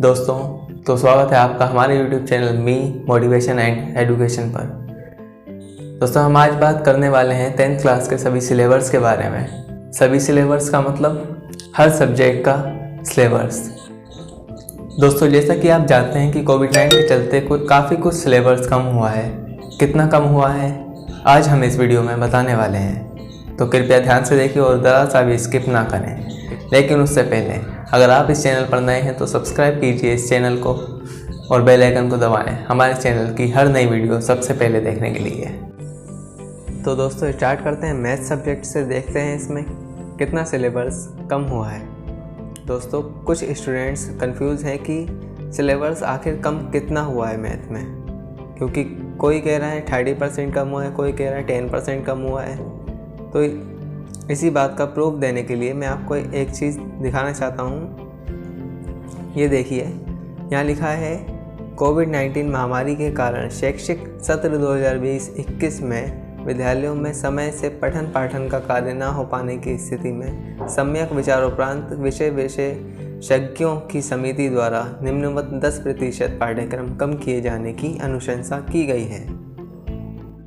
दोस्तों, तो स्वागत है आपका हमारे YouTube channel me motivation and education पर। दोस्तों, हम आज बात करने वाले हैं 10th क्लास के सभी सिलेबस के बारे में। सभी सिलेबस का मतलब हर सब्जेक्ट का सिलेबस। दोस्तों, जैसा कि आप जानते हैं कि कोविड-19 के चलते काफ़ी कुछ सिलेबस कम हुआ है। कितना कम हुआ है आज हम इस वीडियो में बताने वाले हैं, तो कृपया ध्यान से देखिए और ज़रा सा भी स्किप ना करें। लेकिन उससे पहले अगर आप इस चैनल पर नए हैं तो सब्सक्राइब कीजिए इस चैनल को और बेल आइकन को दबाएं हमारे चैनल की हर नई वीडियो सबसे पहले देखने के लिए। तो दोस्तों, स्टार्ट करते हैं मैथ सब्जेक्ट से। देखते हैं इसमें कितना सिलेबस कम हुआ है। दोस्तों, कुछ स्टूडेंट्स कंफ्यूज हैं कि सिलेबस आखिर कम कितना हुआ है मैथ में, क्योंकि कोई कह रहा है 30% कम हुआ है, कोई कह रहा है 10% कम हुआ है। तो इसी बात का प्रूफ देने के लिए मैं आपको एक चीज़ दिखाना चाहता हूँ। ये देखिए, यहाँ लिखा है कोविड-19 महामारी के कारण शैक्षिक सत्र 2020-21 में विद्यालयों में समय से पठन पाठन का कार्य न हो पाने की स्थिति में सम्यक विचारोपरांत विषय विशेषज्ञों की समिति द्वारा निम्नवत 10% पाठ्यक्रम कम किए जाने की अनुशंसा की गई है।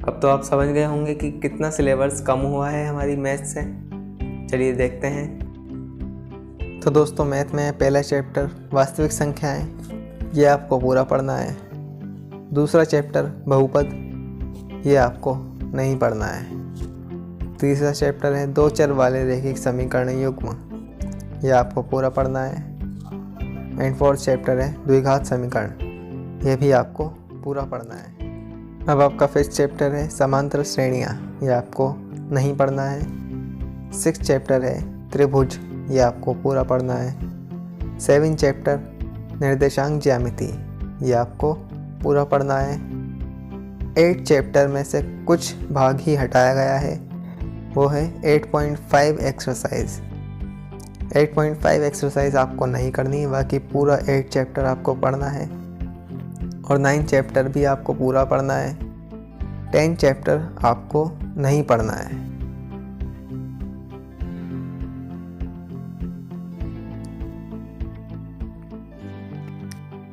अब तो आप समझ गए होंगे कि कितना सिलेबस कम हुआ है हमारी मैथ से। चलिए देखते हैं। तो दोस्तों, मैथ में पहला चैप्टर वास्तविक संख्याएं, ये आपको पूरा पढ़ना है। दूसरा चैप्टर बहुपद, ये आपको नहीं पढ़ना है। तीसरा चैप्टर है दो चर वाले रैखिक समीकरण युग्म, ये आपको पूरा पढ़ना है। एंड फोर्थ चैप्टर है द्विघात समीकरण, ये भी आपको पूरा पढ़ना है। अब आपका फिफ्थ चैप्टर है समांतर श्रेणियाँ, ये आपको नहीं पढ़ना है। सिक्स्थ चैप्टर है त्रिभुज, ये आपको पूरा पढ़ना है। 7th चैप्टर निर्देशांक ज्यामिति, ये आपको पूरा पढ़ना है। 8th चैप्टर में से कुछ भाग ही हटाया गया है, वो है 8.5 एक्सरसाइज। 8.5 एक्सरसाइज आपको नहीं करनी है, बाकी पूरा 8 चैप्टर आपको पढ़ना है। और 9th चैप्टर भी आपको पूरा पढ़ना है। 10th चैप्टर आपको नहीं पढ़ना है।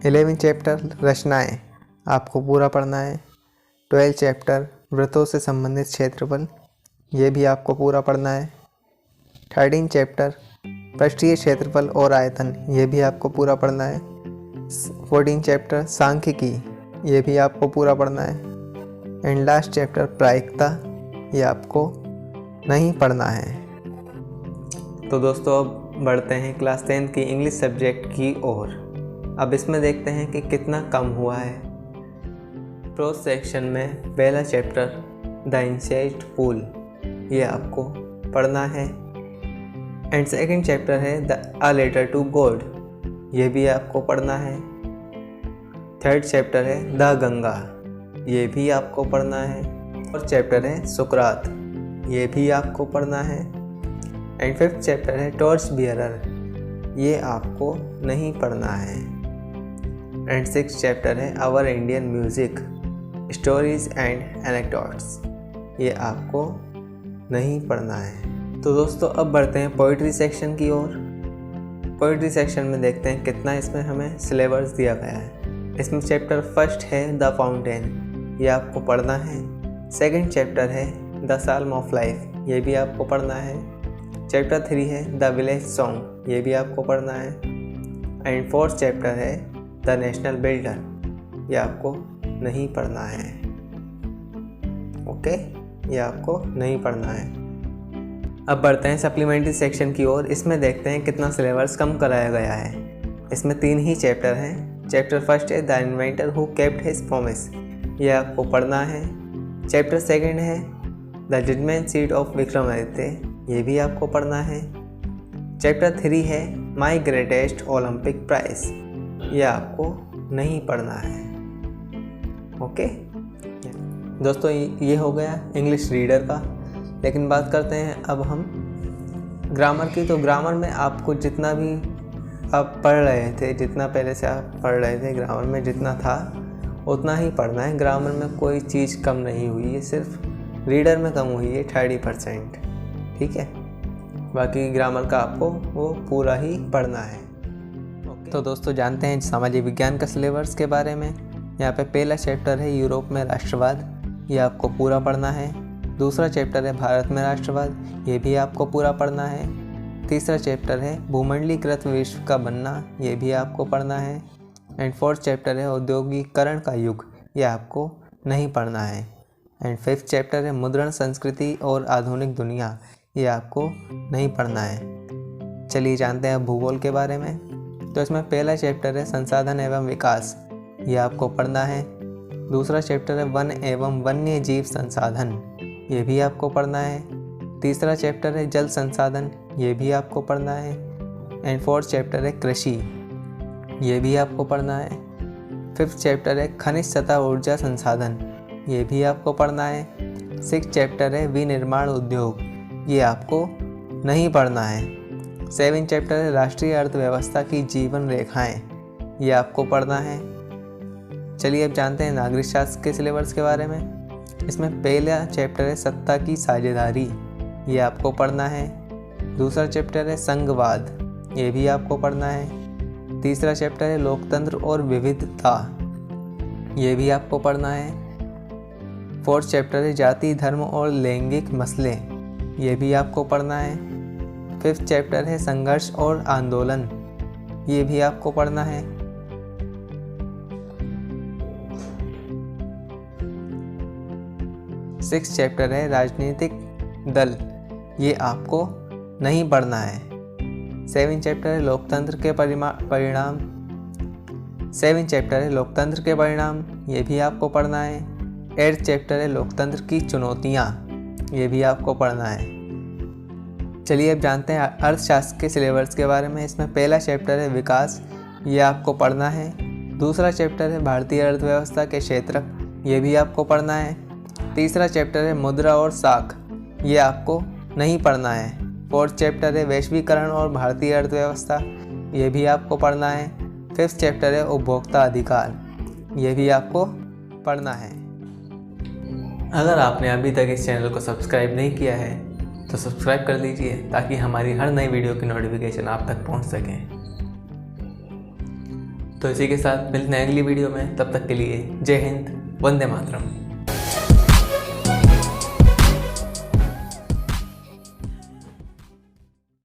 इलेवेंथ चैप्टर रचनाएं, आपको पूरा पढ़ना है। 12th चैप्टर वृत्तों से संबंधित क्षेत्रफल, ये भी आपको पूरा पढ़ना है। 13th चैप्टर पृष्ठीय क्षेत्रफल और आयतन, ये भी आपको पूरा पढ़ना है। 14th चैप्टर सांख्यिकी, ये भी आपको पूरा पढ़ना है। एंड लास्ट चैप्टर प्रायिकता, ये आपको नहीं पढ़ना है। तो दोस्तों, अब बढ़ते हैं क्लास 10th की इंग्लिश सब्जेक्ट की ओर। अब इसमें देखते हैं कि कितना कम हुआ है। प्रोज सेक्शन में पहला चैप्टर द इंसेक्ट पूल, ये आपको पढ़ना है। एंड सेकंड चैप्टर है अ लेटर टू गॉड, ये भी आपको पढ़ना है। 3rd चैप्टर है द गंगा, ये भी आपको पढ़ना है। और चैप्टर है सुकरात, ये भी आपको पढ़ना है। एंड 5th चैप्टर है टॉर्च बियरर, ये आपको नहीं पढ़ना है। एंड 6th चैप्टर है our Indian music stories and anecdotes, ये आपको नहीं पढ़ना है। तो दोस्तों, अब बढ़ते हैं पोइट्री सेक्शन की ओर। पोइट्री सेक्शन में देखते हैं कितना इसमें हमें सिलेबस दिया गया है। इसमें चैप्टर फर्स्ट है द फाउंटेन, ये आपको पढ़ना है। 2nd चैप्टर है द साल्म ऑफ लाइफ, ये भी आपको पढ़ना है। चैप्टर 3 है द विलेज सॉन्ग, ये भी आपको पढ़ना है। एंड 4th चैप्टर है द नेशनल बिल्डर, ये आपको नहीं पढ़ना है। ओके, ये आपको नहीं पढ़ना है। अब बढ़ते हैं सप्लीमेंट्री सेक्शन की ओर। इसमें देखते हैं कितना सिलेबस कम कराया गया है। इसमें 3 ही चैप्टर हैं। चैप्टर फर्स्ट है the inventor who kept his promise, ये आपको पढ़ना है। चैप्टर 2nd है the judgement seat of Vikramaditya, ये भी आपको पढ़ना है। चैप्टर 3 है माई ग्रेटेस्ट ओलंपिक प्राइज, ये आपको नहीं पढ़ना है। ओके दोस्तों, ये हो गया इंग्लिश रीडर का। लेकिन बात करते हैं अब हम ग्रामर की। तो ग्रामर में आपको जितना भी आप पढ़ रहे थे, जितना पहले से आप पढ़ रहे थे ग्रामर में जितना था उतना ही पढ़ना है। ग्रामर में कोई चीज़ कम नहीं हुई है, सिर्फ रीडर में कम हुई है 30%। ठीक है, बाकी ग्रामर का आपको वो पूरा ही पढ़ना है। ओके। तो दोस्तों जानते हैं सामाजिक विज्ञान का सिलेबस के बारे में। यहाँ पे पहला चैप्टर है यूरोप में राष्ट्रवाद, ये आपको पूरा पढ़ना है। दूसरा चैप्टर है भारत में राष्ट्रवाद, ये भी आपको पूरा पढ़ना है। तीसरा चैप्टर है भूमंडलीकृत विश्व का बनना, ये भी आपको पढ़ना है। एंड फोर्थ चैप्टर है औद्योगिकरण का युग, ये आपको नहीं पढ़ना है। एंड फिफ्थ चैप्टर है मुद्रण संस्कृति और आधुनिक दुनिया, ये आपको नहीं पढ़ना है। चलिए जानते हैं भूगोल के बारे में। तो इसमें पहला चैप्टर है संसाधन एवं विकास, ये आपको पढ़ना है। दूसरा चैप्टर है वन एवं वन्य जीव संसाधन, ये भी आपको पढ़ना है। तीसरा चैप्टर है जल संसाधन, ये भी आपको पढ़ना है। एंड फोर्थ चैप्टर है कृषि, ये भी आपको पढ़ना है। फिफ्थ चैप्टर है खनिज तथा ऊर्जा संसाधन, ये भी आपको पढ़ना है। सिक्स्थ चैप्टर है विनिर्माण उद्योग, ये आपको नहीं पढ़ना है। सेवेंथ चैप्टर है राष्ट्रीय अर्थव्यवस्था की जीवन रेखाएं, ये आपको पढ़ना है। चलिए अब जानते हैं नागरिक शास्त्र के सिलेबस के बारे में। इसमें पहला चैप्टर है सत्ता की साझेदारी, ये आपको पढ़ना है। दूसरा चैप्टर है संघवाद, ये भी आपको पढ़ना है। तीसरा चैप्टर है लोकतंत्र और विविधता, ये भी आपको पढ़ना है। फोर्थ चैप्टर है जाति धर्म और लैंगिक मसले, ये भी आपको पढ़ना है। फिफ्थ चैप्टर है संघर्ष और आंदोलन, ये भी आपको पढ़ना है। सिक्स्थ चैप्टर है राजनीतिक दल, ये आपको नहीं पढ़ना है। सेवेंथ चैप्टर है लोकतंत्र के परिणाम, सेवेंथ चैप्टर है लोकतंत्र के परिणाम, ये भी आपको पढ़ना है। एट्थ चैप्टर है लोकतंत्र की चुनौतियाँ, ये भी आपको पढ़ना है। चलिए अब जानते हैं अर्थशास्त्र के सिलेबस के बारे में। इसमें पहला चैप्टर है विकास, ये आपको पढ़ना है। दूसरा चैप्टर है भारतीय अर्थव्यवस्था के क्षेत्र, ये भी आपको पढ़ना है। तीसरा चैप्टर है मुद्रा और साख, ये आपको नहीं पढ़ना है। फोर्थ चैप्टर है वैश्वीकरण और भारतीय अर्थव्यवस्था, ये भी आपको पढ़ना है। फिफ्थ चैप्टर है उपभोक्ता अधिकार, ये भी आपको पढ़ना है। अगर आपने अभी तक इस चैनल को सब्सक्राइब नहीं किया है तो सब्सक्राइब कर लीजिए ताकि हमारी हर नई वीडियो की नोटिफिकेशन आप तक पहुंच सके। तो इसी के साथ मिलते हैं अगली वीडियो में, तब तक के लिए जय हिंद, वंदे मातरम।